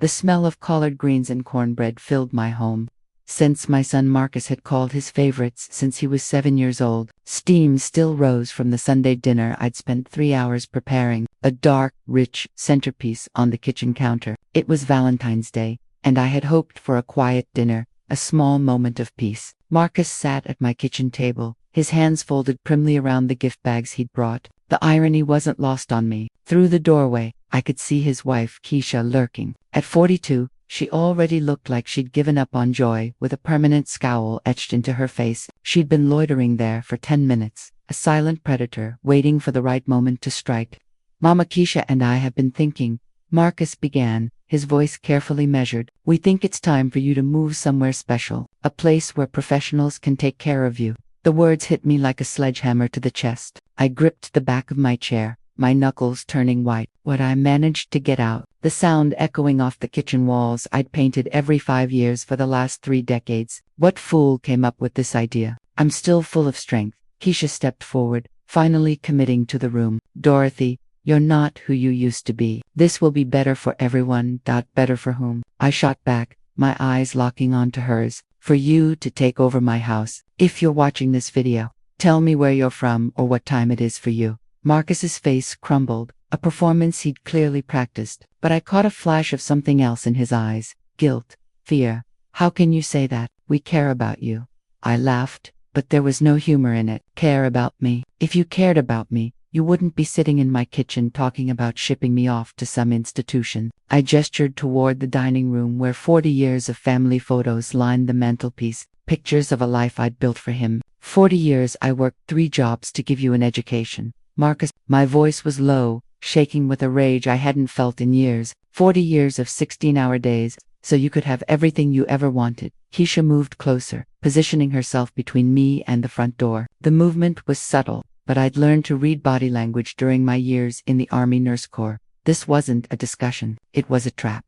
The smell of collard greens and cornbread filled my home. Scents my son Marcus had called his favorites since he was 7 years old. Steam still rose from the Sunday dinner I'd spent 3 hours preparing, a dark, rich centerpiece on the kitchen counter. It was Valentine's Day, and I had hoped for a quiet dinner, a small moment of peace. Marcus sat at my kitchen table, his hands folded primly around the gift bags he'd brought. The irony wasn't lost on me. Through the doorway, I could see his wife, Keisha, lurking. At 42, she already looked like she'd given up on joy, with a permanent scowl etched into her face. She'd been loitering there for 10 minutes, a silent predator waiting for the right moment to strike. Mama, Keisha and I have been thinking, Marcus began, his voice carefully measured. We think it's time for you to move somewhere special, a place where professionals can take care of you. The words hit me like a sledgehammer to the chest. I gripped the back of my chair, my knuckles turning white. What I managed to get out, the sound echoing off the kitchen walls I'd painted every 5 years for the last 3 decades. What fool came up with this idea? I'm still full of strength. Keisha stepped forward, finally committing to the room. Dorothy, you're not who you used to be. This will be better for everyone. Better for whom? I shot back, my eyes locking onto hers. For you to take over my house. If you're watching this video, tell me where you're from or what time it is for you. Marcus's face crumbled, a performance he'd clearly practiced, but I caught a flash of something else in his eyes. Guilt, fear. How can you say that? We care about you. I laughed, but there was no humor in it. Care about me? If you cared about me, you wouldn't be sitting in my kitchen talking about shipping me off to some institution. I gestured toward the dining room where 40 years of family photos lined the mantelpiece, pictures of a life I'd built for him. 40 years I worked 3 jobs to give you an education. Marcus, my voice was low, shaking with a rage I hadn't felt in years. 40 years of 16-hour days, so you could have everything you ever wanted. Keisha moved closer, positioning herself between me and the front door. The movement was subtle, but I'd learned to read body language during my years in the Army Nurse Corps. This wasn't a discussion, it was a trap.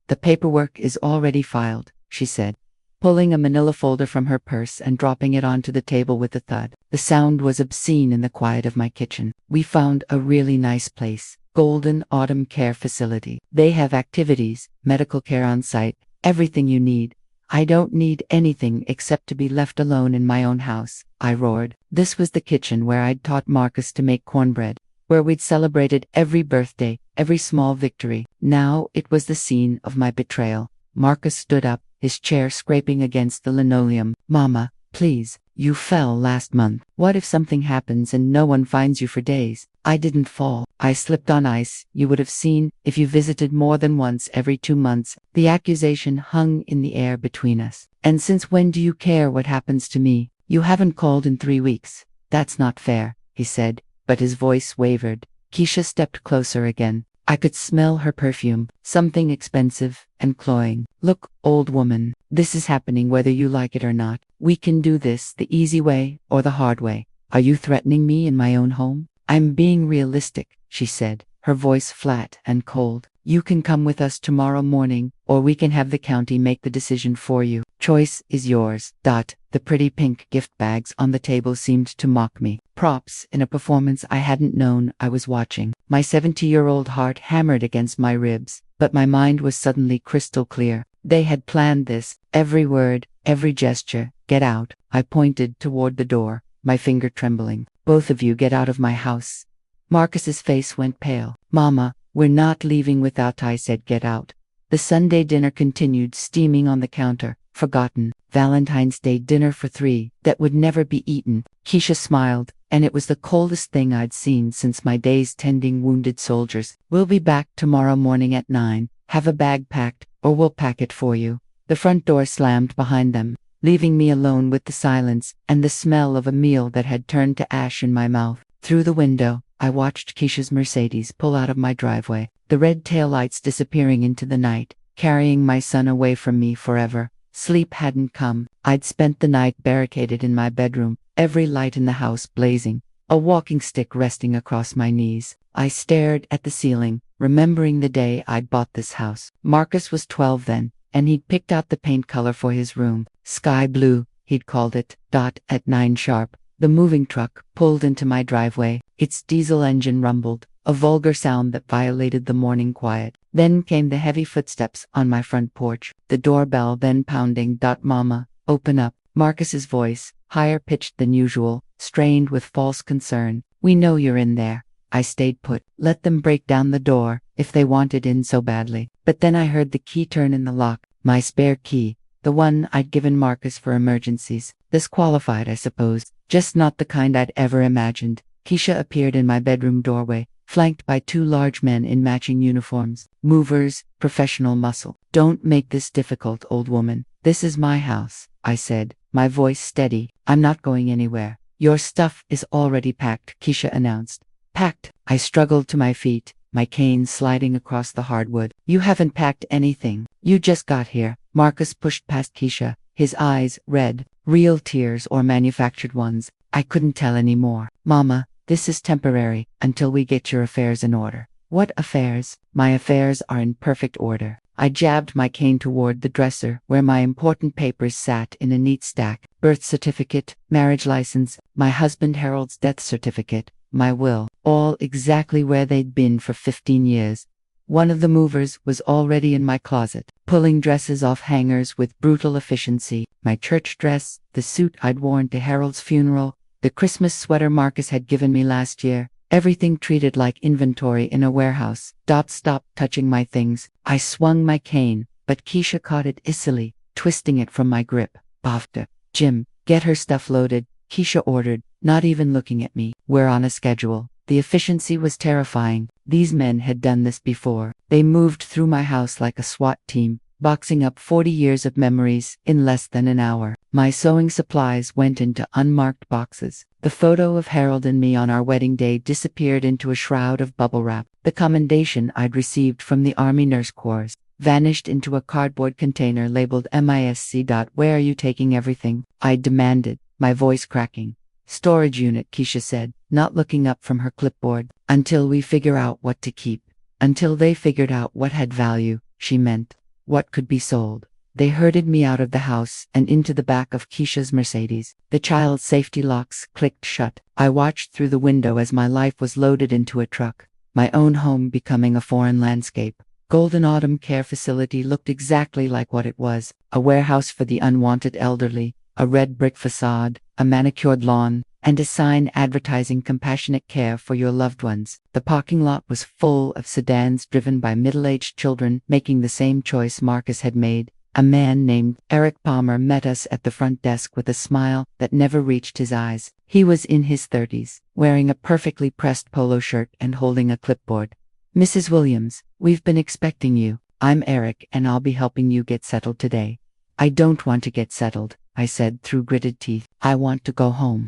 The paperwork is already filed, she said, pulling a manila folder from her purse and dropping it onto the table with a thud. The sound was obscene in the quiet of my kitchen. We found a really nice place, Golden Autumn Care Facility. They have activities, medical care on site, everything you need. I don't need anything except to be left alone in my own house, I roared. This was the kitchen where I'd taught Marcus to make cornbread, where we'd celebrated every birthday, every small victory. Now it was the scene of my betrayal. Marcus stood up, his chair scraping against the linoleum. Mama, please, you fell last month. What if something happens and no one finds you for days? I didn't fall. I slipped on ice. You would have seen if you visited more than once every 2 months. The accusation hung in the air between us. And since when do you care what happens to me? You haven't called in 3 weeks. That's not fair, he said, but his voice wavered. Keisha stepped closer again. I could smell her perfume, something expensive and cloying. Look, old woman, this is happening whether you like it or not. We can do this the easy way or the hard way. Are you threatening me in my own home? I'm being realistic, she said, her voice flat and cold. You can come with us tomorrow morning, or we can have the county make the decision for you. Choice is yours. The pretty pink gift bags on the table seemed to mock me. Props in a performance I hadn't known I was watching. My 70-year-old heart hammered against my ribs, but my mind was suddenly crystal clear. They had planned this. Every word, every gesture. Get out. I pointed toward the door, my finger trembling. Both of you get out of my house. Marcus's face went pale. Mama, we're not leaving without I said get out. The Sunday dinner continued steaming on the counter. Forgotten. Valentine's Day dinner for 3 that would never be eaten. Keisha smiled, and it was the coldest thing I'd seen since my days tending wounded soldiers. We'll be back tomorrow morning at 9. Have a bag packed, or we'll pack it for you. The front door slammed behind them, leaving me alone with the silence and the smell of a meal that had turned to ash in my mouth. Through the window, I watched Keisha's Mercedes pull out of my driveway, the red taillights disappearing into the night, carrying my son away from me forever. Sleep hadn't come. I'd spent the night barricaded in my bedroom, every light in the house blazing, a walking stick resting across my knees. I stared at the ceiling, remembering the day I'd bought this house. Marcus was 12 then, and he'd picked out the paint color for his room. Sky blue, he'd called it. At 9 sharp, the moving truck pulled into my driveway. Its diesel engine rumbled, a vulgar sound that violated the morning quiet. Then came the heavy footsteps on my front porch, the doorbell then pounding. Mama, open up. Marcus's voice, higher pitched than usual, strained with false concern. We know you're in there. I stayed put. Let them break down the door, if they wanted in so badly. But then I heard the key turn in the lock, my spare key, the one I'd given Marcus for emergencies. Disqualified, I suppose, just not the kind I'd ever imagined. Keisha appeared in my bedroom doorway, flanked by two large men in matching uniforms. Movers, professional muscle. Don't make this difficult, old woman. This is my house, I said, my voice steady. I'm not going anywhere. Your stuff is already packed, Keisha announced. Packed? I struggled to my feet, my cane sliding across the hardwood. You haven't packed anything. You just got here. Marcus pushed past Keisha, his eyes red, real tears or manufactured ones. I couldn't tell anymore. Mama, this is temporary, until we get your affairs in order. What affairs? My affairs are in perfect order. I jabbed my cane toward the dresser, where my important papers sat in a neat stack. Birth certificate, marriage license, my husband Harold's death certificate, my will, all exactly where they'd been for 15 years. One of the movers was already in my closet, pulling dresses off hangers with brutal efficiency. My church dress, the suit I'd worn to Harold's funeral, the Christmas sweater Marcus had given me last year, everything treated like inventory in a warehouse. Stop touching my things. I swung my cane, but Keisha caught it icily, twisting it from my grip. Bafta. Jim, get her stuff loaded, Keisha ordered, not even looking at me. We're on a schedule. The efficiency was terrifying. These men had done this before. They moved through my house like a SWAT team, boxing up 40 years of memories in less than an hour. My sewing supplies went into unmarked boxes. The photo of Harold and me on our wedding day disappeared into a shroud of bubble wrap. The commendation I'd received from the Army Nurse Corps vanished into a cardboard container labeled MISC. Where are you taking everything? I demanded, my voice cracking. Storage unit, Keisha said, not looking up from her clipboard. Until we figure out what to keep. Until they figured out what had value, she meant. What could be sold. They herded me out of the house and into the back of Keisha's Mercedes. The child's safety locks clicked shut. I watched through the window as my life was loaded into a truck, my own home becoming a foreign landscape. Golden Autumn Care Facility looked exactly like what it was, a warehouse for the unwanted elderly, a red brick facade, a manicured lawn, and a sign advertising compassionate care for your loved ones. The parking lot was full of sedans driven by middle-aged children making the same choice Marcus had made. A man named Eric Palmer met us at the front desk with a smile that never reached his eyes. He was in his 30s, wearing a perfectly pressed polo shirt and holding a clipboard. Mrs. Williams, we've been expecting you. I'm Eric and I'll be helping you get settled today. I don't want to get settled, I said through gritted teeth. I want to go home.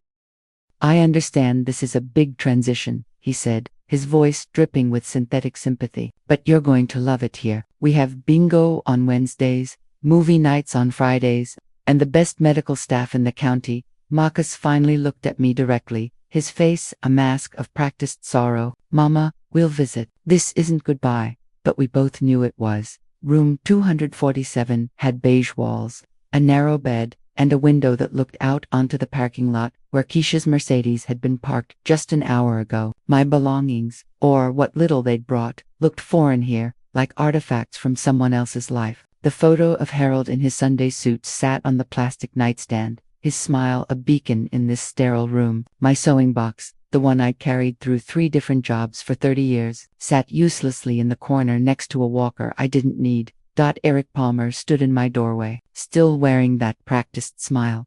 I understand this is a big transition, he said, his voice dripping with synthetic sympathy. But you're going to love it here. We have bingo on Wednesdays, movie nights on Fridays, and the best medical staff in the county. Marcus finally looked at me directly, his face a mask of practiced sorrow. Mama, we'll visit. This isn't goodbye, but we both knew it was. Room 247 had beige walls, a narrow bed, and a window that looked out onto the parking lot where Keisha's Mercedes had been parked just an hour ago. My belongings, or what little they'd brought, looked foreign here, like artifacts from someone else's life. The photo of Harold in his Sunday suit sat on the plastic nightstand, his smile a beacon in this sterile room. My sewing box, the one I'd carried through 3 different jobs for 30 years, sat uselessly in the corner next to a walker I didn't need. Eric Palmer stood in my doorway, still wearing that practiced smile.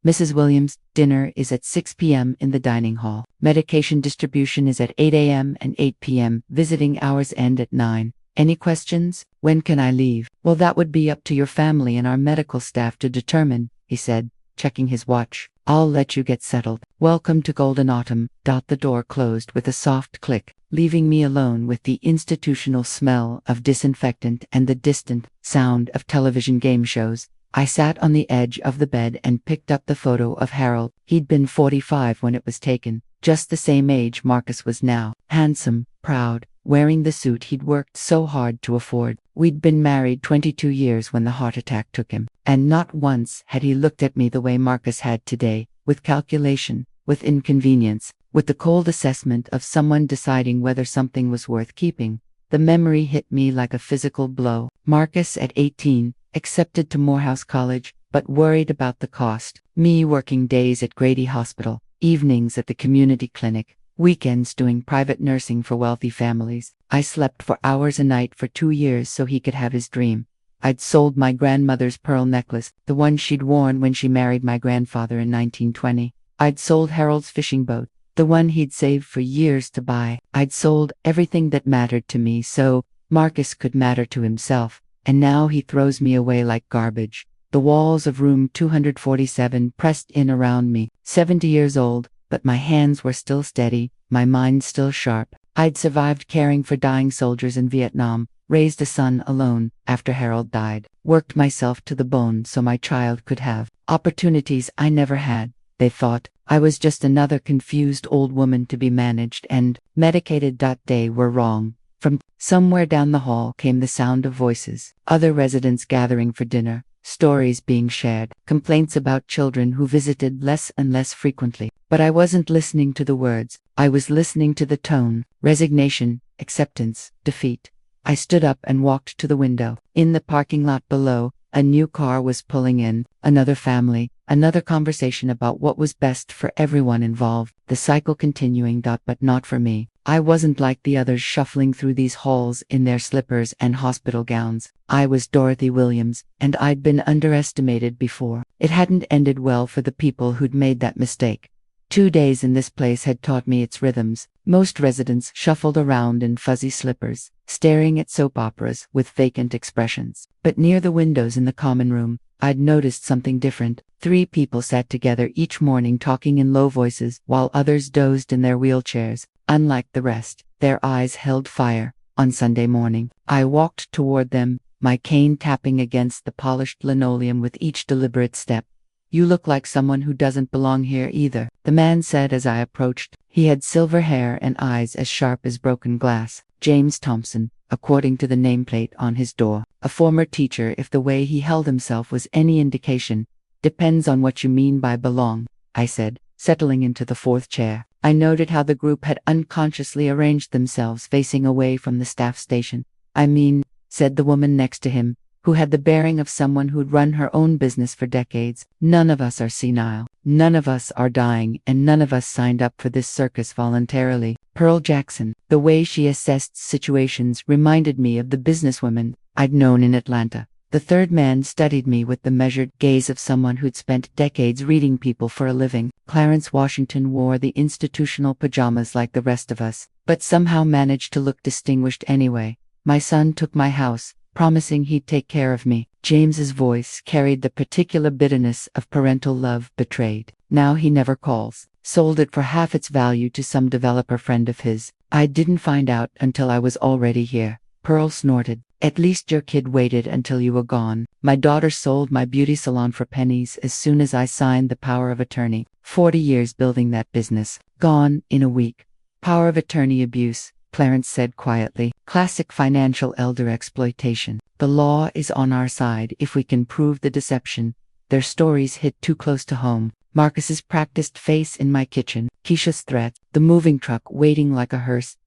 Mrs. Williams, dinner is at 6 p.m. in the dining hall. Medication distribution is at 8 a.m. and 8 p.m. Visiting hours end at 9. Any questions? When can I leave? Well, that would be up to your family and our medical staff to determine, he said, checking his watch. I'll let you get settled. Welcome to Golden Autumn. The door closed with a soft click, leaving me alone with the institutional smell of disinfectant and the distant sound of television game shows. I sat on the edge of the bed and picked up the photo of Harold. He'd been 45 when it was taken, just the same age Marcus was now. Handsome, proud, wearing the suit he'd worked so hard to afford. We'd been married 22 years when the heart attack took him, and not once had he looked at me the way Marcus had today, with calculation, with inconvenience, with the cold assessment of someone deciding whether something was worth keeping. The memory hit me like a physical blow. Marcus, at 18, accepted to Morehouse College, but worried about the cost. Me working days at Grady Hospital, evenings at the community clinic, weekends doing private nursing for wealthy families. I slept for hours a night for 2 years so he could have his dream. I'd sold my grandmother's pearl necklace, the one she'd worn when she married my grandfather in 1920. I'd sold Harold's fishing boat, the one he'd saved for years to buy. I'd sold everything that mattered to me so Marcus could matter to himself, and now he throws me away like garbage. The walls of room 247 pressed in around me, 70 years old, but my hands were still steady, my mind still sharp. I'd survived caring for dying soldiers in Vietnam, raised a son alone after Harold died, worked myself to the bone so my child could have opportunities I never had. They thought I was just another confused old woman to be managed and medicated. They were wrong. From somewhere down the hall came the sound of voices, other residents gathering for dinner, stories being shared, complaints about children who visited less and less frequently. But I wasn't listening to the words, I was listening to the tone: resignation, acceptance, defeat. I stood up and walked to the window. In the parking lot below, a new car was pulling in, another family, another conversation about what was best for everyone involved, the cycle continuing. But not for me. I wasn't like the others shuffling through these halls in their slippers and hospital gowns. I was Dorothy Williams, and I'd been underestimated before. It hadn't ended well for the people who'd made that mistake. 2 days in this place had taught me its rhythms. Most residents shuffled around in fuzzy slippers, staring at soap operas with vacant expressions. But near the windows in the common room, I'd noticed something different. 3 people sat together each morning talking in low voices while others dozed in their wheelchairs. Unlike the rest, their eyes held fire. On Sunday morning, I walked toward them, my cane tapping against the polished linoleum with each deliberate step. "You look like someone who doesn't belong here either," the man said as I approached. He had silver hair and eyes as sharp as broken glass. James Thompson, according to the nameplate on his door. A former teacher, if the way he held himself was any indication. "Depends on what you mean by belong," I said, settling into the 4th chair. I noted how the group had unconsciously arranged themselves facing away from the staff station. "I mean," said the woman next to him, who had the bearing of someone who'd run her own business for decades, "none of us are senile, none of us are dying, and none of us signed up for this circus voluntarily." Pearl Jackson, the way she assessed situations reminded me of the businesswomen I'd known in Atlanta. The third man studied me with the measured gaze of someone who'd spent decades reading people for a living. Clarence Washington wore the institutional pajamas like the rest of us, but somehow managed to look distinguished anyway. "My son took my house, promising he'd take care of me." James's voice carried the particular bitterness of parental love betrayed. "Now he never calls. Sold it for half its value to some developer friend of his. I didn't find out until I was already here." Pearl snorted. "At least your kid waited until you were gone. My daughter sold my beauty salon for pennies as soon as I signed the power of attorney. 40 years building that business. Gone in a week." "Power of attorney abuse," Clarence said quietly. "Classic financial elder exploitation. The law is on our side if we can prove the deception." Their stories hit too close to home. Marcus's practiced face in my kitchen, Keisha's threat, the moving truck waiting like a hearse.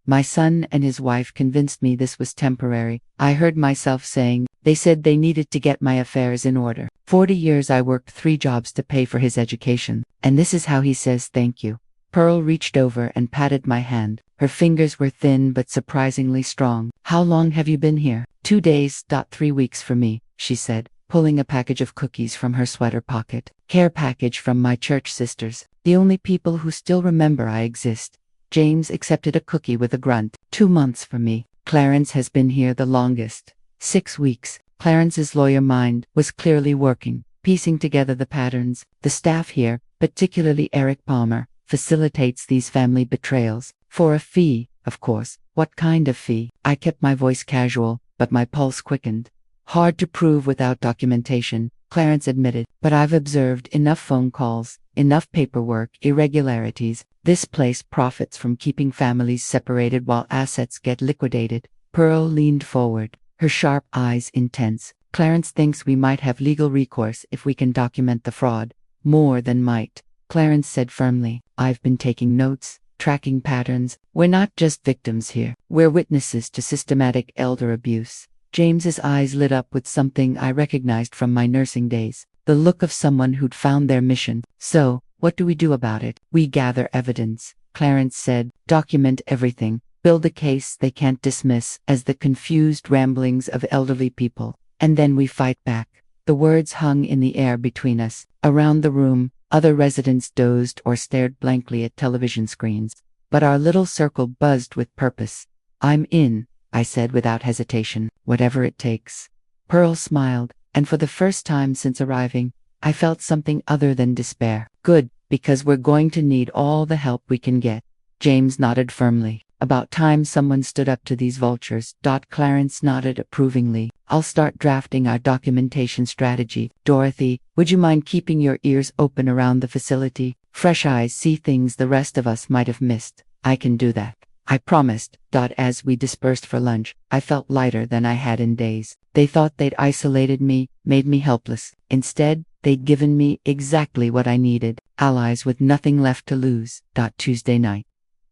My son and his wife convinced me this was temporary. I heard myself saying, "They said they needed to get my affairs in order." 40 years I worked 3 jobs to pay for his education, and this is how he says thank you. Pearl reached over and patted my hand. Her fingers were thin but surprisingly strong. "How long have you been here?" 2 days. 3 weeks for me, she said, pulling a package of cookies from her sweater pocket. "Care package from my church sisters, the only people who still remember I exist." James accepted a cookie with a grunt. 2 months for me. Clarence has been here the longest. 6 weeks. Clarence's lawyer mind was clearly working, piecing together the patterns. The staff here, particularly Eric Palmer, facilitates these family betrayals. For a fee, of course. What kind of fee? I kept my voice casual, but my pulse quickened. "Hard to prove without documentation," Clarence admitted, "but I've observed enough phone calls, enough paperwork, irregularities. This place profits from keeping families separated while assets get liquidated." Pearl leaned forward, her sharp eyes intense. "Clarence thinks we might have legal recourse if we can document the fraud." "More than might. Clarence said firmly. I've been taking notes, tracking patterns. We're not just victims here. We're witnesses to systematic elder abuse. James's eyes lit up with something I recognized from my nursing days. The look of someone who'd found their mission. So, what do we do about it? We gather evidence, Clarence said. Document everything. Build a case they can't dismiss as the confused ramblings of elderly people. And then we fight back. The words hung in the air between us. Around the room, other residents dozed or stared blankly at television screens. But our little circle buzzed with purpose. I'm in, I said without hesitation, whatever it takes. Pearl smiled, and for the first time since arriving, I felt something other than despair. Good, because we're going to need all the help we can get. James nodded firmly. About time someone stood up to these vultures. Clarence nodded approvingly. I'll start drafting our documentation strategy. Dorothy, would you mind keeping your ears open around the facility? Fresh eyes see things the rest of us might have missed. I can do that. I promised. As we dispersed for lunch, I felt lighter than I had in days. They thought they'd isolated me, made me helpless. Instead, they'd given me exactly what I needed. Allies with nothing left to lose. Tuesday night.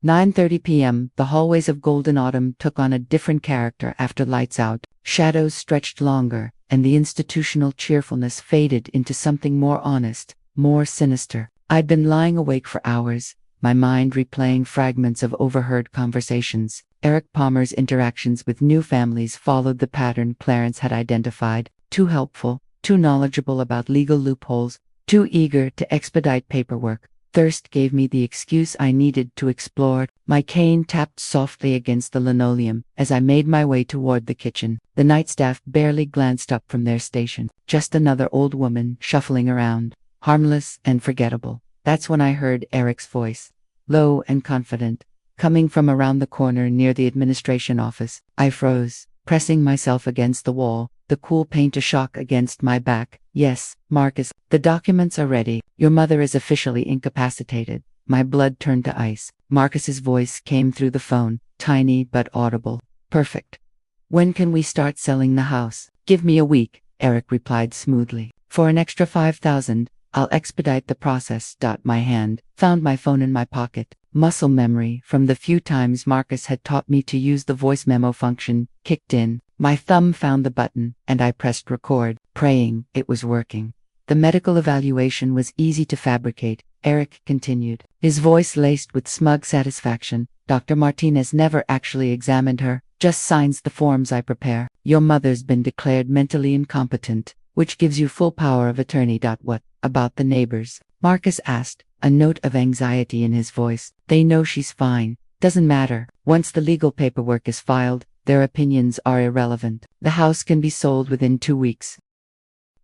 9:30 p.m., the hallways of Golden Autumn took on a different character after lights out. Shadows stretched longer, and the institutional cheerfulness faded into something more honest, more sinister. I'd been lying awake for hours, my mind replaying fragments of overheard conversations. Eric Palmer's interactions with new families followed the pattern Clarence had identified. Too helpful, too knowledgeable about legal loopholes, too eager to expedite paperwork. Thirst gave me the excuse I needed to explore. My cane tapped softly against the linoleum as I made my way toward the kitchen. The night staff barely glanced up from their station. Just another old woman shuffling around, harmless and forgettable. That's when I heard Eric's voice, low and confident, coming from around the corner near the administration office. I froze, pressing myself against the wall, the cool paint a shock against my back. Yes, Marcus, the documents are ready. Your mother is officially incapacitated. My blood turned to ice. Marcus's voice came through the phone, tiny but audible. Perfect. When can we start selling the house? Give me a week, Eric replied smoothly. For an extra $5,000, I'll expedite the process. My hand found my phone in my pocket. Muscle memory from the few times Marcus had taught me to use the voice memo function kicked in. My thumb found the button, and I pressed record, praying it was working. The medical evaluation was easy to fabricate, Eric continued, his voice laced with smug satisfaction. Dr. Martinez never actually examined her, just signs the forms I prepare. Your mother's been declared mentally incompetent, which gives you full power of attorney. What about the neighbors? Marcus asked, a note of anxiety in his voice. They know she's fine. Doesn't matter. Once the legal paperwork is filed, their opinions are irrelevant. The house can be sold within 2 weeks.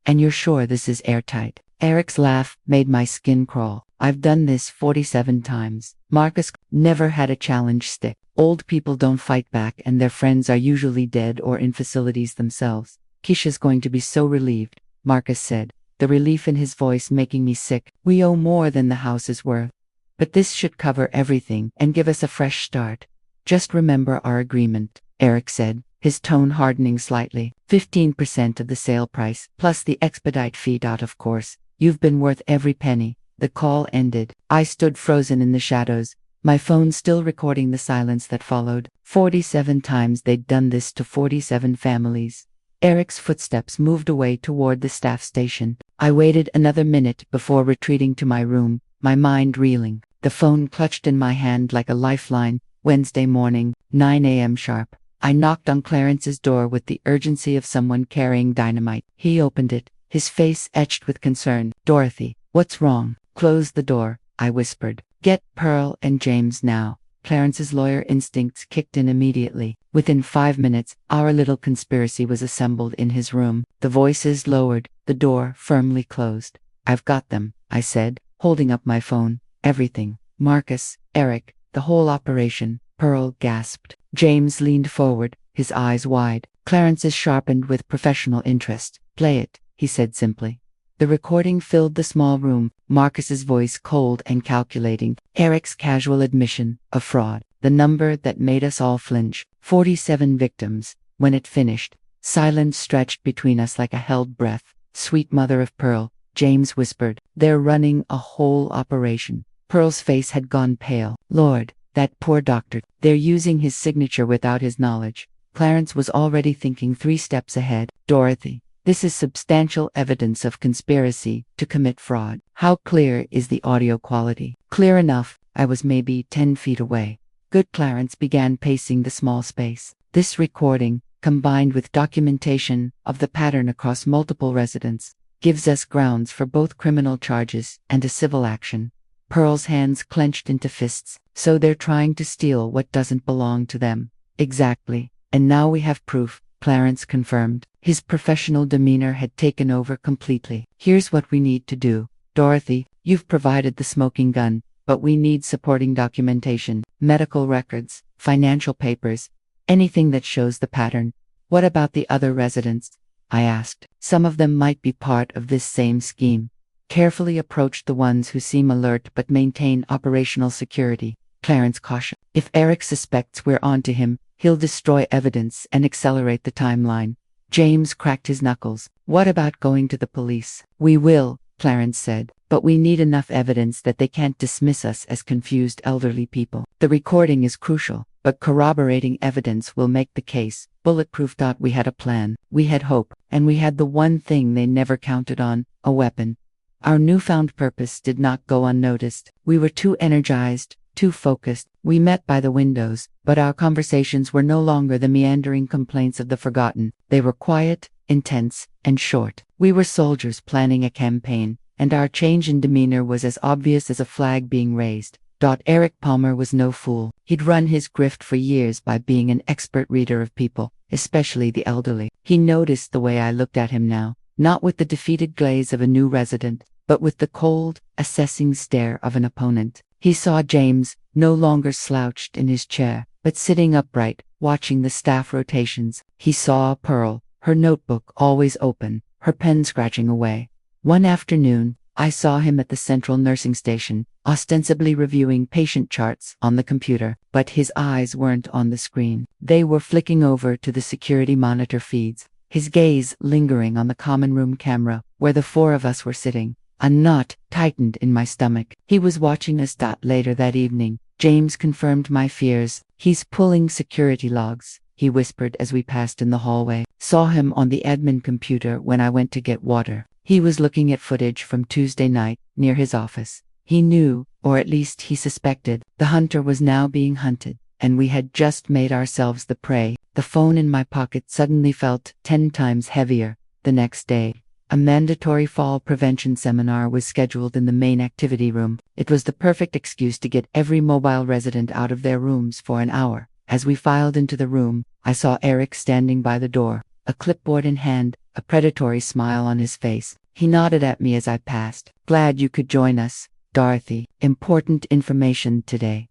And you're sure this is airtight? Eric's laugh made my skin crawl. I've done this 47 times. Marcus never had a challenge stick. Old people don't fight back, and their friends are usually dead or in facilities themselves. Keisha's going to be so relieved, Marcus said, the relief in his voice making me sick. We owe more than the house is worth. But this should cover everything and give us a fresh start. Just remember our agreement, Eric said, his tone hardening slightly. 15% of the sale price, plus the expedite fee. Of course, you've been worth every penny. The call ended. I stood frozen in the shadows, my phone still recording the silence that followed. 47 times they'd done this to 47 families. Eric's footsteps moved away toward the staff station. I waited another minute before retreating to my room, my mind reeling. The phone clutched in my hand like a lifeline. Wednesday morning, 9 a.m. sharp. I knocked on Clarence's door with the urgency of someone carrying dynamite. He opened it, his face etched with concern. Dorothy, what's wrong? Close the door, I whispered. Get Pearl and James now. Clarence's lawyer instincts kicked in immediately. Within 5 minutes, our little conspiracy was assembled in his room. The voices lowered, the door firmly closed. I've got them, I said, holding up my phone. Everything. Marcus, Eric, the whole operation. Pearl gasped. James leaned forward, his eyes wide. Clarence's sharpened with professional interest. Play it, he said simply. The recording filled the small room, Marcus's voice cold and calculating, Eric's casual admission, a fraud, the number that made us all flinch, 47 victims. When it finished, silence stretched between us like a held breath. Sweet mother of pearl, James whispered. They're running a whole operation. Pearl's face had gone pale. Lord, that poor doctor. They're using his signature without his knowledge. Clarence was already thinking 3 steps ahead. Dorothy, this is substantial evidence of conspiracy to commit fraud. How clear is the audio quality? Clear enough. I was maybe 10 feet away. Good. Clarence began pacing the small space. This recording, combined with documentation of the pattern across multiple residents, gives us grounds for both criminal charges and a civil action. Pearl's hands clenched into fists. So they're trying to steal what doesn't belong to them. Exactly. And now we have proof, Clarence confirmed. His professional demeanor had taken over completely. Here's what we need to do. Dorothy, you've provided the smoking gun, but we need supporting documentation, medical records, financial papers, anything that shows the pattern. What about the other residents? I asked. Some of them might be part of this same scheme. Carefully approach the ones who seem alert but maintain operational security, Clarence cautioned. If Eric suspects we're onto him, he'll destroy evidence and accelerate the timeline. James cracked his knuckles. What about going to the police? We will, Clarence said, but we need enough evidence that they can't dismiss us as confused elderly people. The recording is crucial, but corroborating evidence will make the case bulletproof. We had a plan, we had hope, and we had the one thing they never counted on, a weapon. Our newfound purpose did not go unnoticed. We were too energized, too focused. We met by the windows, but our conversations were no longer the meandering complaints of the forgotten. They were quiet, intense, and short. We were soldiers planning a campaign, and our change in demeanor was as obvious as a flag being raised. Eric Palmer was no fool. He'd run his grift for years by being an expert reader of people, especially the elderly. He noticed the way I looked at him now, not with the defeated glaze of a new resident, but with the cold, assessing stare of an opponent. He saw James, no longer slouched in his chair, but sitting upright, watching the staff rotations. He saw Pearl, her notebook always open, her pen scratching away. One afternoon, I saw him at the central nursing station, ostensibly reviewing patient charts on the computer, but his eyes weren't on the screen. They were flicking over to the security monitor feeds, his gaze lingering on the common room camera, where the 4 of us were sitting. A knot tightened in my stomach. He was watching us. Later that evening, James confirmed my fears. He's pulling security logs, he whispered as we passed in the hallway. Saw him on the admin computer when I went to get water. He was looking at footage from Tuesday night, near his office. He knew, or at least he suspected, the hunter was now being hunted, and we had just made ourselves the prey. The phone in my pocket suddenly felt 10 times heavier. The next day, a mandatory fall prevention seminar was scheduled in the main activity room. It was the perfect excuse to get every mobile resident out of their rooms for an hour. As we filed into the room, I saw Eric standing by the door, a clipboard in hand, a predatory smile on his face. He nodded at me as I passed. Glad you could join us, Dorothy. Important information today.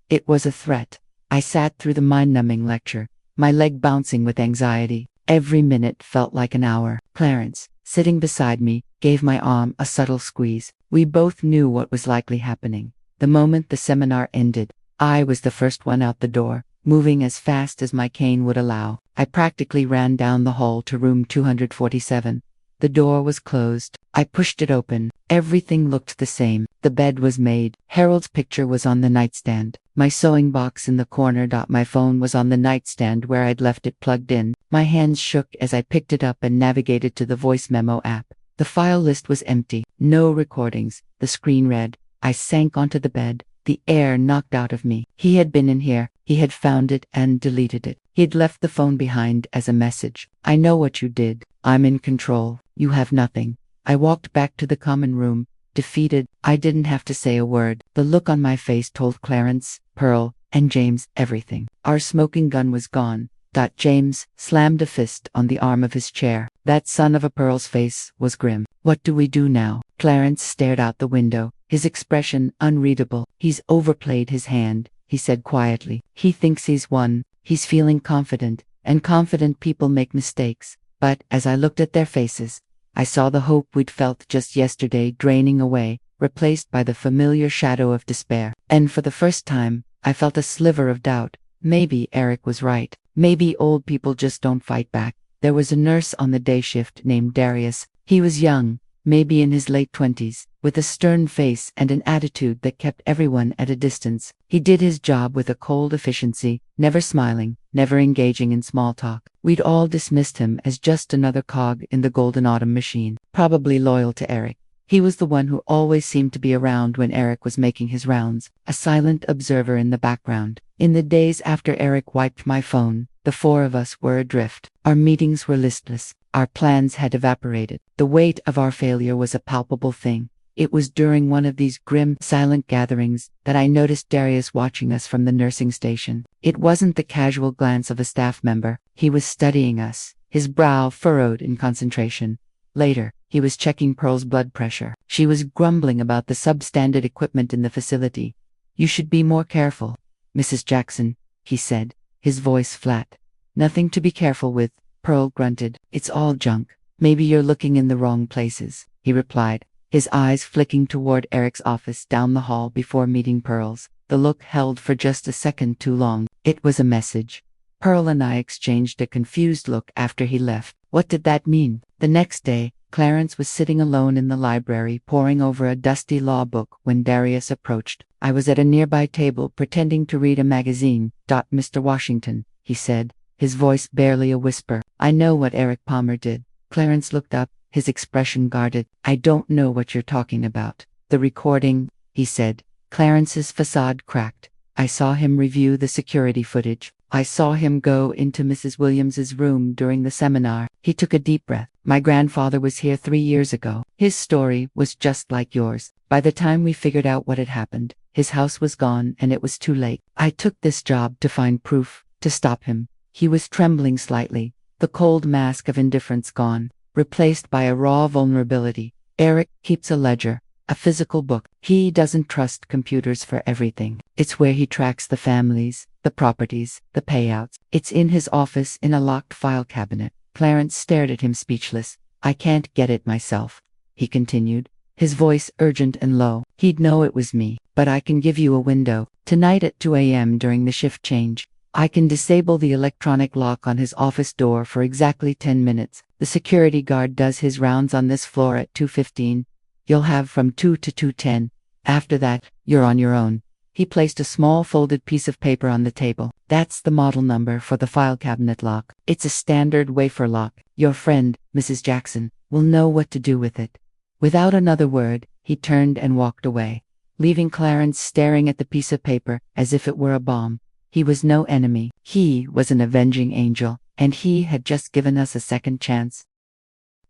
It was a threat. I sat through the mind-numbing lecture, my leg bouncing with anxiety. Every minute felt like an hour. Clarence, sitting beside me, gave my arm a subtle squeeze. We both knew what was likely happening. The moment the seminar ended, I was the first one out the door, moving as fast as my cane would allow. I practically ran down the hall to room 247. The door was closed. I pushed it open. Everything looked the same. The bed was made. Harold's picture was on the nightstand. My sewing box in the corner. My phone was on the nightstand where I'd left it plugged in. My hands shook as I picked it up and navigated to the voice memo app. The file list was empty. No recordings. The screen read. I sank onto the bed, the air knocked out of me. He had been in here. He had found it and deleted it. He'd left the phone behind as a message. I know what you did. I'm in control. You have nothing. I walked back to the common room, defeated. I didn't have to say a word. The look on my face told Clarence, Pearl, and James everything. Our smoking gun was gone. James slammed a fist on the arm of his chair. That son of a Pearl's face was grim. What do we do now? Clarence stared out the window, his expression unreadable. He's overplayed his hand, he said quietly. He thinks he's won. He's feeling confident, and confident people make mistakes. But as I looked at their faces, I saw the hope we'd felt just yesterday draining away, replaced by the familiar shadow of despair. And for the first time, I felt a sliver of doubt. Maybe Eric was right. Maybe old people just don't fight back. There was a nurse on the day shift named Darius. He was young, maybe in his late 20s, with a stern face and an attitude that kept everyone at a distance. He did his job with a cold efficiency, never smiling, never engaging in small talk. We'd all dismissed him as just another cog in the Golden Autumn machine, probably loyal to Eric. He was the one who always seemed to be around when Eric was making his rounds, a silent observer in the background. In the days after Eric wiped my phone, the four of us were adrift. Our meetings were listless. Our plans had evaporated. The weight of our failure was a palpable thing. It was during one of these grim, silent gatherings that I noticed Darius watching us from the nursing station. It wasn't the casual glance of a staff member. He was studying us, his brow furrowed in concentration. Later, he was checking Pearl's blood pressure. She was grumbling about the substandard equipment in the facility. "You should be more careful, Mrs. Jackson," he said, his voice flat. "Nothing to be careful with," Pearl grunted. "It's all junk." "Maybe you're looking in the wrong places," he replied, his eyes flicking toward Eric's office down the hall before meeting Pearl's. The look held for just a second too long. It was a message. Pearl and I exchanged a confused look after he left. What did that mean? The next day, Clarence was sitting alone in the library poring over a dusty law book when Darius approached. "I was at a nearby table pretending to read a magazine. Mr. Washington," he said, his voice barely a whisper. "I know what Eric Palmer did." Clarence looked up, his expression guarded. "I don't know what you're talking about." "The recording," he said. Clarence's facade cracked. "I saw him review the security footage. I saw him go into Mrs. Williams's room during the seminar." He took a deep breath. "My grandfather was here 3 years ago. His story was just like yours. By the time we figured out what had happened, his house was gone and it was too late. I took this job to find proof, to stop him." He was trembling slightly, the cold mask of indifference gone, replaced by a raw vulnerability. "Eric keeps a ledger, a physical book. He doesn't trust computers for everything. It's where he tracks the families, the properties, the payouts. It's in his office in a locked file cabinet." Clarence stared at him speechless. "I can't get it myself," he continued, his voice urgent and low. "He'd know it was me, but I can give you a window. Tonight at 2 a.m. during the shift change. I can disable the electronic lock on his office door for exactly 10 minutes. The security guard does his rounds on this floor at 2:15. You'll have from 2 to 2:10. After that, you're on your own." He placed a small folded piece of paper on the table. "That's the model number for the file cabinet lock. It's a standard wafer lock. Your friend, Mrs. Jackson, will know what to do with it." Without another word, he turned and walked away, leaving Clarence staring at the piece of paper as if it were a bomb. He was no enemy. He was an avenging angel, and he had just given us a second chance.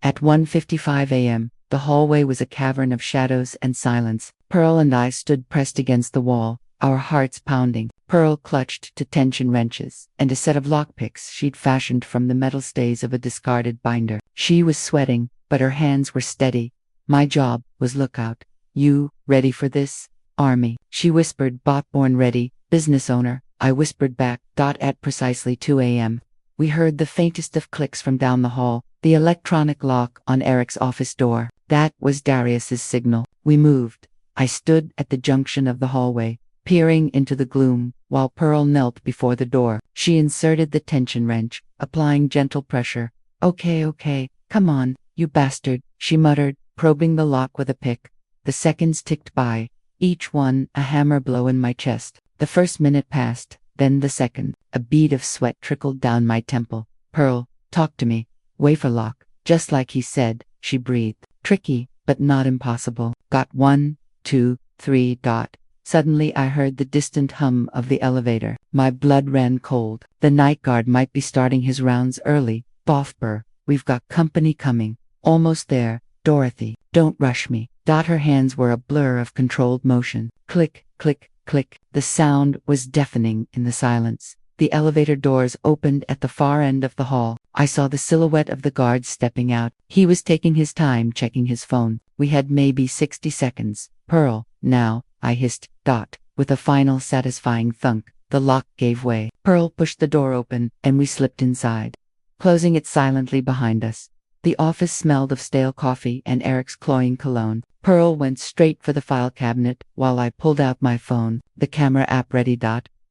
At 1:55 a.m., the hallway was a cavern of shadows and silence. Pearl and I stood pressed against the wall, our hearts pounding. Pearl clutched to tension wrenches and a set of lockpicks she'd fashioned from the metal stays of a discarded binder. She was sweating, but her hands were steady. My job was lookout. "You ready for this, Army?" She whispered. "Bot-born ready, business owner," I whispered back. At precisely 2 a.m., we heard the faintest of clicks from down the hall, the electronic lock on Eric's office door. That was Darius's signal. We moved. I stood at the junction of the hallway, peering into the gloom, while Pearl knelt before the door. She inserted the tension wrench, applying gentle pressure. Okay, come on, you bastard," she muttered, probing the lock with a pick. The seconds ticked by, each one a hammer blow in my chest. The first minute passed, then the second. A bead of sweat trickled down my temple. "Pearl, talk to me." "Wafer lock, just like he said," she breathed. "Tricky, but not impossible." "Got 1, 2, 3. Suddenly I heard the distant hum of the elevator. My blood ran cold. The night guard might be starting his rounds early. Bofber, we've got company coming. Almost there, Dorothy. Don't rush me. Her hands were a blur of controlled motion. Click, click, click. The sound was deafening in the silence. The elevator doors opened at the far end of the hall. I saw the silhouette of the guard stepping out. He was taking his time checking his phone. We had maybe 60 seconds. "Pearl, now," I hissed. With a final satisfying thunk, the lock gave way. Pearl pushed the door open, and we slipped inside, closing it silently behind us. The office smelled of stale coffee and Eric's cloying cologne. Pearl went straight for the file cabinet, while I pulled out my phone, the camera app ready.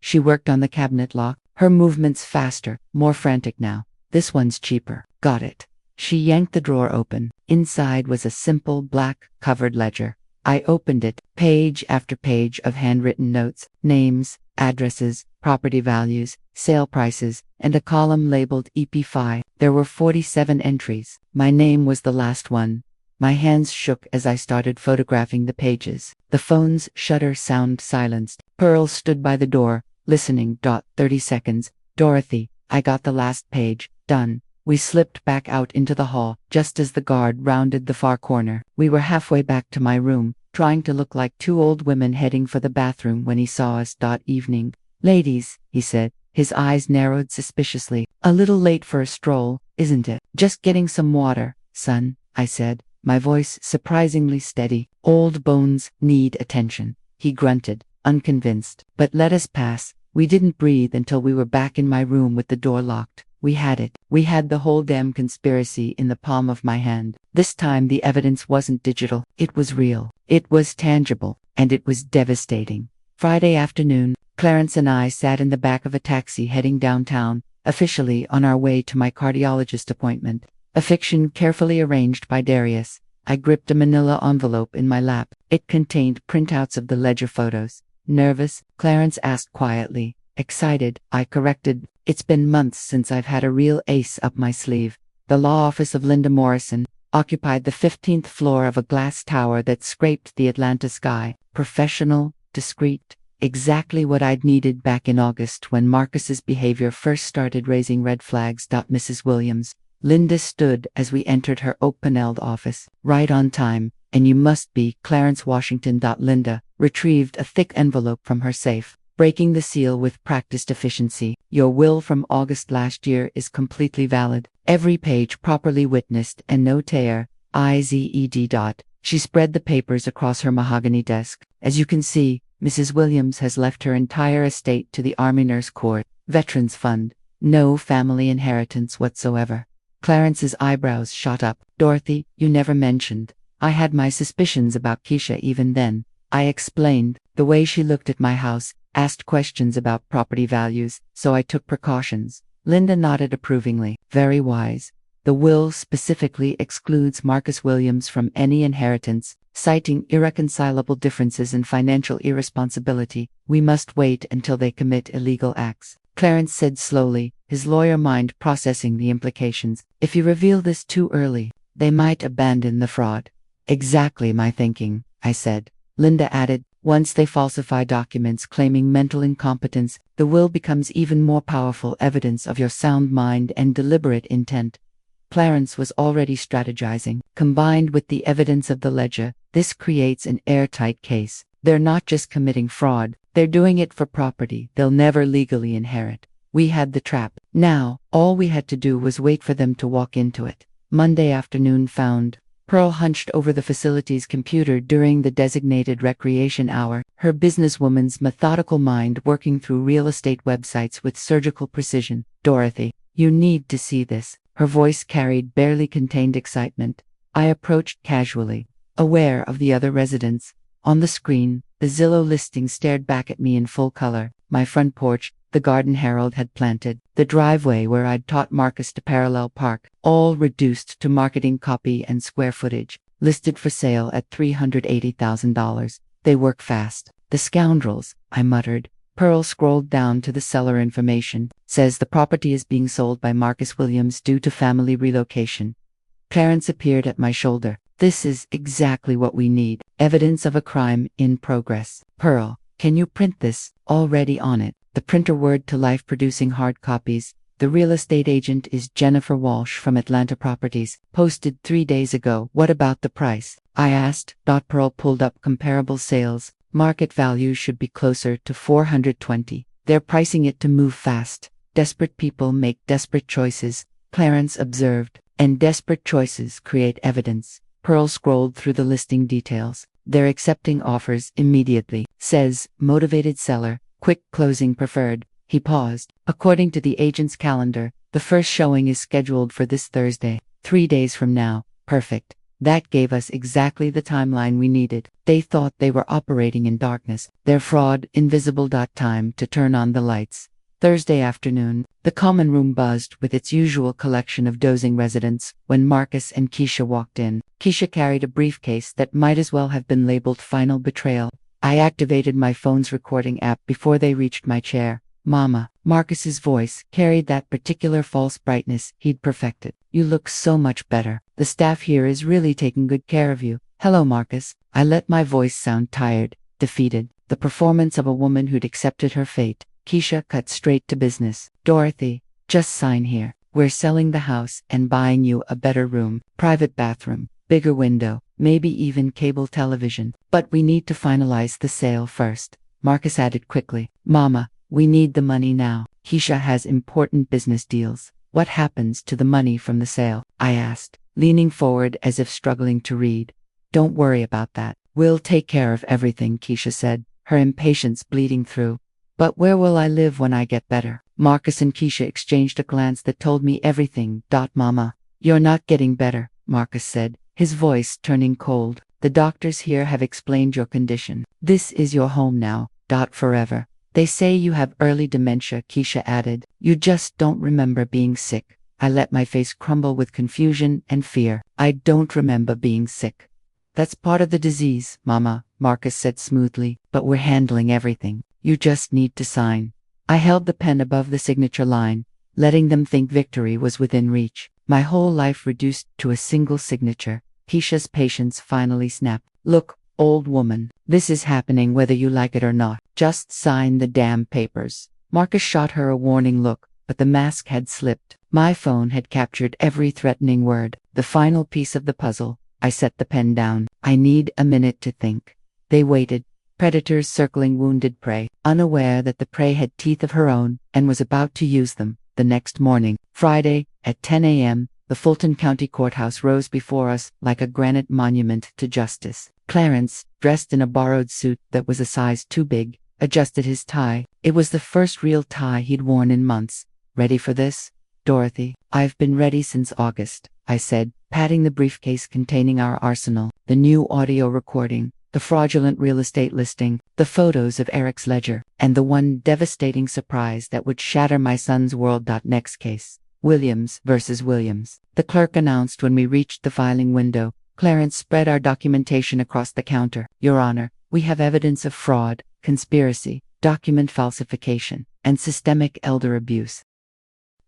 She worked on the cabinet lock, her movements faster, more frantic now. "This one's cheaper." "Got it." She yanked the drawer open, Inside was a simple black covered ledger. I opened it, page after page of handwritten notes, names, addresses, property values, sale prices, and a column labeled EP5. There were 47 entries. My name was the last one. My hands shook as I started photographing the pages. The phone's shutter sound silenced. Pearl stood by the door, listening. 30 seconds. Dorothy, I got the last page. Done. We slipped back out into the hall, just as the guard rounded the far corner. We were halfway back to my room, trying to look like two old women heading for the bathroom when he saw us. Evening. Ladies, he said, his eyes narrowed suspiciously. A little late for a stroll, isn't it? Just getting some water, son, I said, my voice surprisingly steady. Old bones need attention, he grunted, unconvinced. But let us pass. We didn't breathe until we were back in my room with the door locked. We had it. We had the whole damn conspiracy in the palm of my hand. This time the evidence wasn't digital. It was real. It was tangible. And it was devastating. Friday afternoon, Clarence and I sat in the back of a taxi heading downtown, officially on our way to my cardiologist appointment. A fiction carefully arranged by Darius. I gripped a manila envelope in my lap. It contained printouts of the ledger photos. Nervous? Clarence asked quietly. Excited, I corrected. It's been months since I've had a real ace up my sleeve. The law office of Linda Morrison occupied the 15th floor of a glass tower that scraped the Atlanta sky. Professional, discreet, exactly what I'd needed back in August when Marcus's behavior first started raising red flags. Mrs. Williams. Linda stood as we entered her oak-paneled office. Right on time, and you must be Clarence Washington. Linda retrieved a thick envelope from her safe, breaking the seal with practiced efficiency. Your will from August last year is completely valid. Every page properly witnessed and no tear. IZED. She spread the papers across her mahogany desk. As you can see, Mrs. Williams has left her entire estate to the Army Nurse Corps Veterans Fund. No family inheritance whatsoever. Clarence's eyebrows shot up. Dorothy, you never mentioned. I had my suspicions about Keisha even then. I explained, the way she looked at my house, asked questions about property values, so I took precautions. Linda nodded approvingly. Very wise. The will specifically excludes Marcus Williams from any inheritance, citing irreconcilable differences in financial irresponsibility. We must wait until they commit illegal acts. Clarence said slowly, his lawyer mind processing the implications. If you reveal this too early, they might abandon the fraud. Exactly my thinking, I said. Linda added, once they falsify documents claiming mental incompetence, the will becomes even more powerful evidence of your sound mind and deliberate intent. Clarence was already strategizing. Combined with the evidence of the ledger, this creates an airtight case. They're not just committing fraud, they're doing it for property they'll never legally inherit. We had the trap. Now, all we had to do was wait for them to walk into it. Monday afternoon found Pearl hunched over the facility's computer during the designated recreation hour, her businesswoman's methodical mind working through real estate websites with surgical precision. Dorothy, you need to see this. Her voice carried barely contained excitement. I approached casually, aware of the other residents. On the screen, the Zillow listing stared back at me in full color. My front porch, the garden Harold had planted, the driveway where I'd taught Marcus to parallel park, all reduced to marketing copy and square footage, listed for sale at $380,000. They work fast. The scoundrels, I muttered. Pearl scrolled down to the seller information. Says the property is being sold by Marcus Williams due to family relocation. Clarence appeared at my shoulder. This is exactly what we need. Evidence of a crime in progress. Pearl, can you print this? Already on it. The printer word to life producing hard copies. The real estate agent is Jennifer Walsh from Atlanta Properties. Posted 3 days ago. What about the price? I asked. Pearl pulled up comparable sales. Market value should be closer to $420. They're pricing it to move fast. Desperate people make desperate choices, Clarence observed, and desperate choices create evidence. Pearl scrolled through the listing details. They're accepting offers immediately. Says, motivated seller, quick closing preferred. He paused. According to the agent's calendar, the first showing is scheduled for this Thursday, 3 days from now. Perfect. That gave us exactly the timeline we needed. They thought they were operating in darkness. Their fraud, invisible. Time to turn on the lights. Thursday afternoon, the common room buzzed with its usual collection of dozing residents when Marcus and Keisha walked in. Keisha carried a briefcase that might as well have been labeled Final Betrayal. I activated my phone's recording app before they reached my chair. Mama, Marcus's voice carried that particular false brightness he'd perfected. You look so much better. The staff here is really taking good care of you. Hello, Marcus. I let my voice sound tired, defeated. The performance of a woman who'd accepted her fate. Keisha cut straight to business. Dorothy, just sign here. We're selling the house and buying you a better room, private bathroom, bigger window, maybe even cable television. But we need to finalize the sale first. Marcus added quickly. Mama, we need the money now. Keisha has important business deals. What happens to the money from the sale? I asked, leaning forward as if struggling to read. Don't worry about that. We'll take care of everything, Keisha said, her impatience bleeding through. But where will I live when I get better? Marcus and Keisha exchanged a glance that told me everything. Mama, you're not getting better, Marcus said, his voice turning cold. The doctors here have explained your condition. This is your home now. Forever. They say you have early dementia, Keisha added. You just don't remember being sick. I let my face crumble with confusion and fear. I don't remember being sick. That's part of the disease, Mama, Marcus said smoothly, but we're handling everything. You just need to sign. I held the pen above the signature line, letting them think victory was within reach. My whole life reduced to a single signature. Keisha's patience finally snapped. Look, old woman, this is happening whether you like it or not. Just sign the damn papers. Marcus shot her a warning look, but the mask had slipped. My phone had captured every threatening word. The final piece of the puzzle. I set the pen down. I need a minute to think. They waited. Predators circling wounded prey, unaware that the prey had teeth of her own and was about to use them. The next morning, Friday, at 10 a.m., the Fulton County Courthouse rose before us like a granite monument to justice. Clarence, dressed in a borrowed suit that was a size too big, adjusted his tie. It was the first real tie he'd worn in months. Ready for this? Dorothy, I've been ready since August, I said, patting the briefcase containing our arsenal, the new audio recording, the fraudulent real estate listing, the photos of Eric's ledger, and the one devastating surprise that would shatter my son's world. Next case. Williams versus Williams. The clerk announced when we reached the filing window. Clarence spread our documentation across the counter. Your Honor, we have evidence of fraud, conspiracy, document falsification, and systemic elder abuse.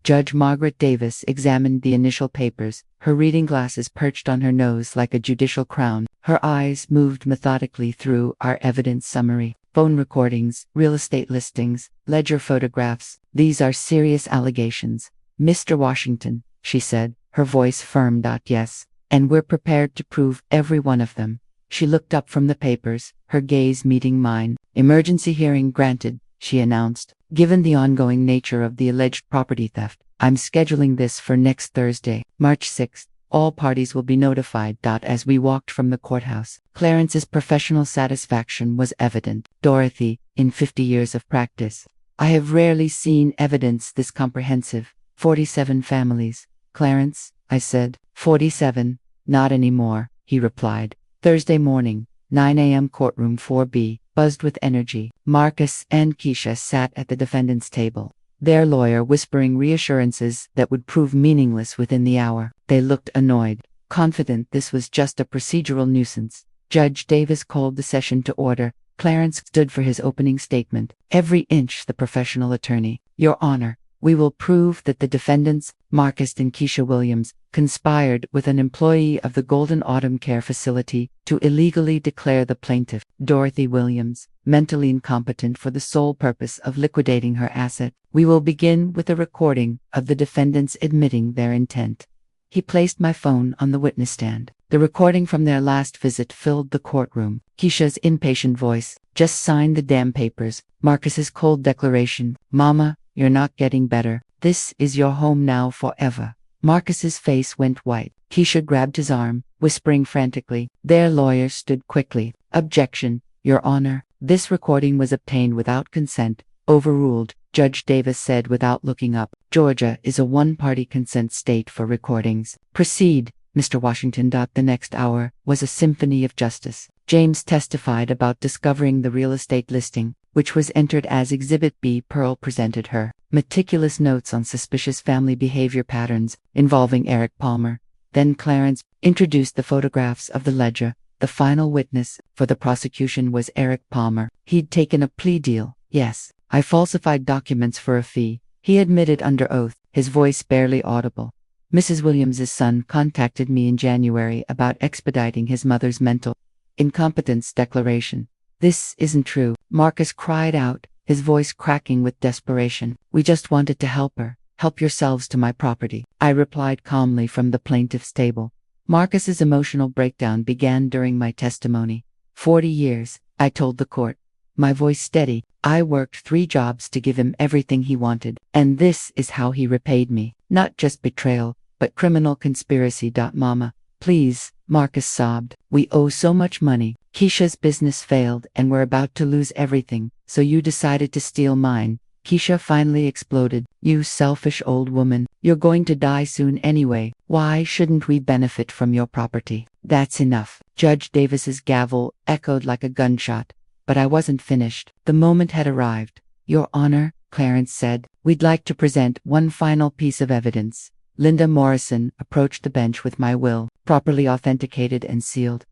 Judge Margaret Davis examined the initial papers, her reading glasses perched on her nose like a judicial crown. Her eyes moved methodically through our evidence summary. Phone recordings, real estate listings, ledger photographs. These are serious allegations. Mr. Washington, she said, her voice firm. Yes, and we're prepared to prove every one of them. She looked up from the papers, her gaze meeting mine. Emergency hearing granted, she announced. Given the ongoing nature of the alleged property theft, I'm scheduling this for next Thursday, March 6th. All parties will be notified. As we walked from the courthouse, Clarence's professional satisfaction was evident. Dorothy, in 50 years of practice, I have rarely seen evidence this comprehensive. 47 families. Clarence, I said. 47, not anymore, he replied. Thursday morning, 9 a.m. courtroom 4B, buzzed with energy. Marcus and Keisha sat at the defendant's table, their lawyer whispering reassurances that would prove meaningless within the hour. They looked annoyed, confident this was just a procedural nuisance. Judge Davis called the session to order. Clarence stood for his opening statement, every inch the professional attorney. Your Honor, we will prove that the defendants, Marcus and Keisha Williams, conspired with an employee of the Golden Autumn Care Facility to illegally declare the plaintiff, Dorothy Williams, mentally incompetent for the sole purpose of liquidating her asset. We will begin with a recording of the defendants admitting their intent. He placed my phone on the witness stand. The recording from their last visit filled the courtroom. Keisha's impatient voice, just sign the damn papers. Marcus's cold declaration, Mama, you're not getting better. This is your home now forever. Marcus's face went white. Keisha grabbed his arm, whispering frantically. Their lawyer stood quickly. Objection, Your Honor. This recording was obtained without consent. Overruled, Judge Davis said without looking up. Georgia is a one-party consent state for recordings. Proceed, Mr. Washington. The next hour was a symphony of justice. James testified about discovering the real estate listing, which was entered as Exhibit B. Pearl presented her meticulous notes on suspicious family behavior patterns involving Eric Palmer. Then Clarence introduced the photographs of the ledger. The final witness for the prosecution was Eric Palmer. He'd taken a plea deal. Yes, I falsified documents for a fee, he admitted under oath, his voice barely audible. Mrs. Williams's son contacted me in January about expediting his mother's mental incompetence declaration. This isn't true, Marcus cried out, his voice cracking with desperation. We just wanted to help her. Help yourselves to my property, I replied calmly from the plaintiff's table. Marcus's emotional breakdown began during my testimony. 40 years, I told the court. My voice steady. I worked 3 jobs to give him everything he wanted, and this is how he repaid me. Not just betrayal, but criminal conspiracy. Mama, please, Marcus sobbed. We owe so much money. Keisha's business failed and we're about to lose everything, so you decided to steal mine. Keisha finally exploded. You selfish old woman, you're going to die soon anyway. Why shouldn't we benefit from your property? That's enough. Judge Davis's gavel echoed like a gunshot. But I wasn't finished. The moment had arrived. Your Honor, Clarence said, we'd like to present one final piece of evidence. Linda Morrison approached the bench with my will, properly authenticated and sealed.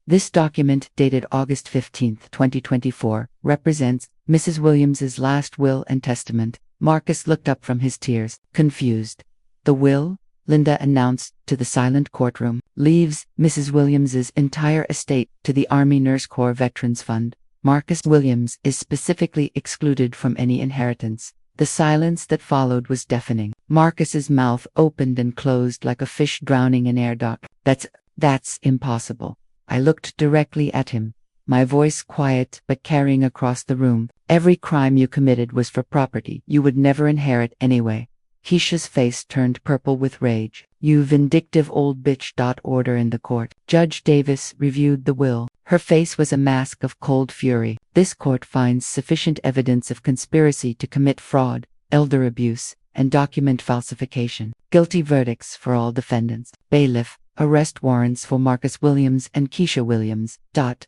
This document, dated August 15, 2024, represents Mrs. Williams's last will and testament. Marcus looked up from his tears, confused. The will, Linda announced to the silent courtroom, leaves Mrs. Williams's entire estate to the Army Nurse Corps Veterans Fund. Marcus Williams is specifically excluded from any inheritance. The silence that followed was deafening. Marcus's mouth opened and closed like a fish drowning in air. That's impossible. I looked directly at him, my voice quiet but carrying across the room. Every crime you committed was for property you would never inherit anyway. Keisha's face turned purple with rage. You vindictive old bitch. Order in the court. Judge Davis reviewed the will. Her face was a mask of cold fury. This court finds sufficient evidence of conspiracy to commit fraud, elder abuse, and document falsification. Guilty verdicts for all defendants. Bailiff, arrest warrants for Marcus Williams and Keisha Williams.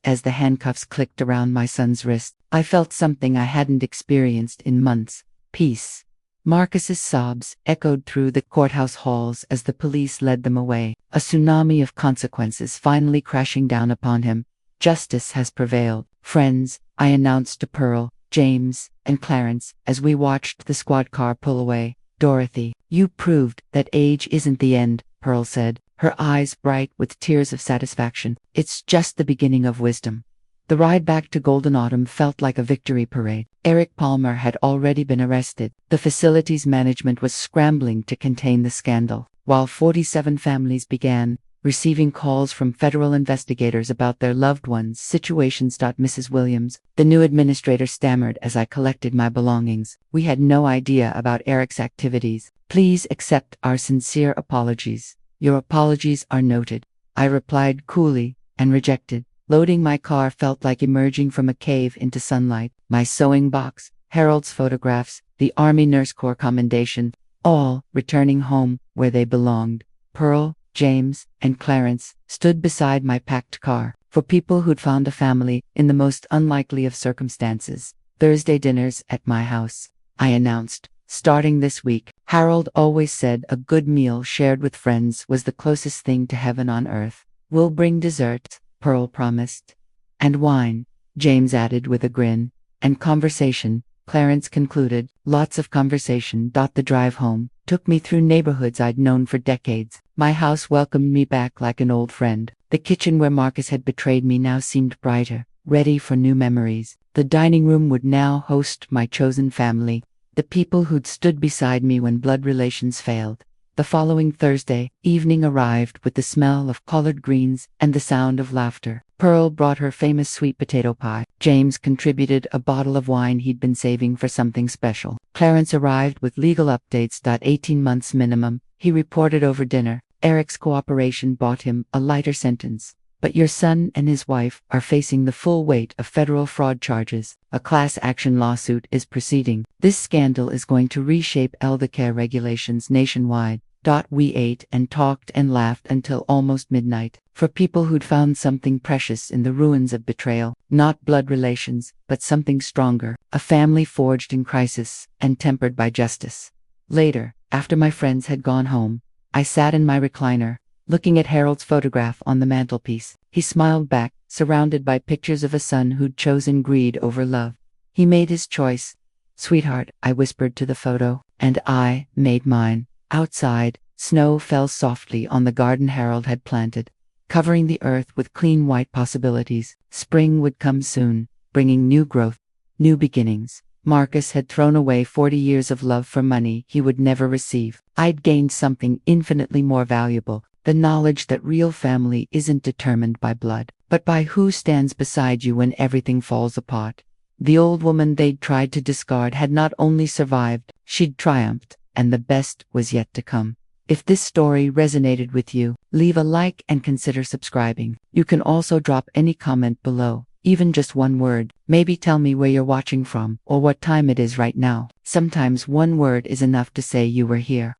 As the handcuffs clicked around my son's wrist, I felt something I hadn't experienced in months. Peace. Marcus's sobs echoed through the courthouse halls as the police led them away, a tsunami of consequences finally crashing down upon him. Justice has prevailed. Friends, I announced to Pearl, James, and Clarence as we watched the squad car pull away. Dorothy, you proved that age isn't the end, Pearl said, her eyes bright with tears of satisfaction. It's just the beginning of wisdom. The ride back to Golden Autumn felt like a victory parade. Eric Palmer had already been arrested. The facility's management was scrambling to contain the scandal, while 47 families began receiving calls from federal investigators about their loved ones' situations. Mrs. Williams, the new administrator, stammered as I collected my belongings. We had no idea about Eric's activities. Please accept our sincere apologies. Your apologies are noted, I replied coolly, and rejected. Loading my car felt like emerging from a cave into sunlight. My sewing box, Harold's photographs, the Army Nurse Corps commendation, all returning home where they belonged. Pearl, James, and Clarence stood beside my packed car, for people who'd found a family in the most unlikely of circumstances. Thursday dinners at my house, I announced. Starting this week, Harold always said a good meal shared with friends was the closest thing to heaven on earth. We'll bring dessert, Pearl promised. And wine, James added with a grin. And conversation, Clarence concluded. Lots of conversation. The drive home took me through neighborhoods I'd known for decades. My house welcomed me back like an old friend. The kitchen where Marcus had betrayed me now seemed brighter, ready for new memories. The dining room would now host my chosen family, the people who'd stood beside me when blood relations failed. The following Thursday evening arrived with the smell of collard greens and the sound of laughter. Pearl brought her famous sweet potato pie. James contributed a bottle of wine he'd been saving for something special. Clarence arrived with legal updates. 18 months minimum, he reported over dinner. Eric's cooperation bought him a lighter sentence. But your son and his wife are facing the full weight of federal fraud charges. A class action lawsuit is proceeding. This scandal is going to reshape eldercare regulations nationwide. We ate and talked and laughed until almost midnight. For people who'd found something precious in the ruins of betrayal, not blood relations, but something stronger, a family forged in crisis and tempered by justice. Later, after my friends had gone home, I sat in my recliner, looking at Harold's photograph on the mantelpiece. He smiled back, surrounded by pictures of a son who'd chosen greed over love. He made his choice. "Sweetheart," I whispered to the photo, "and I made mine." Outside, snow fell softly on the garden Harold had planted, covering the earth with clean white possibilities. Spring would come soon, bringing new growth, new beginnings. Marcus had thrown away 40 years of love for money he would never receive. I'd gained something infinitely more valuable, the knowledge that real family isn't determined by blood, but by who stands beside you when everything falls apart. The old woman they'd tried to discard had not only survived, she'd triumphed, and the best was yet to come. If this story resonated with you, leave a like and consider subscribing. You can also drop any comment below, even just one word. Maybe tell me where you're watching from or what time it is right now. Sometimes one word is enough to say you were here.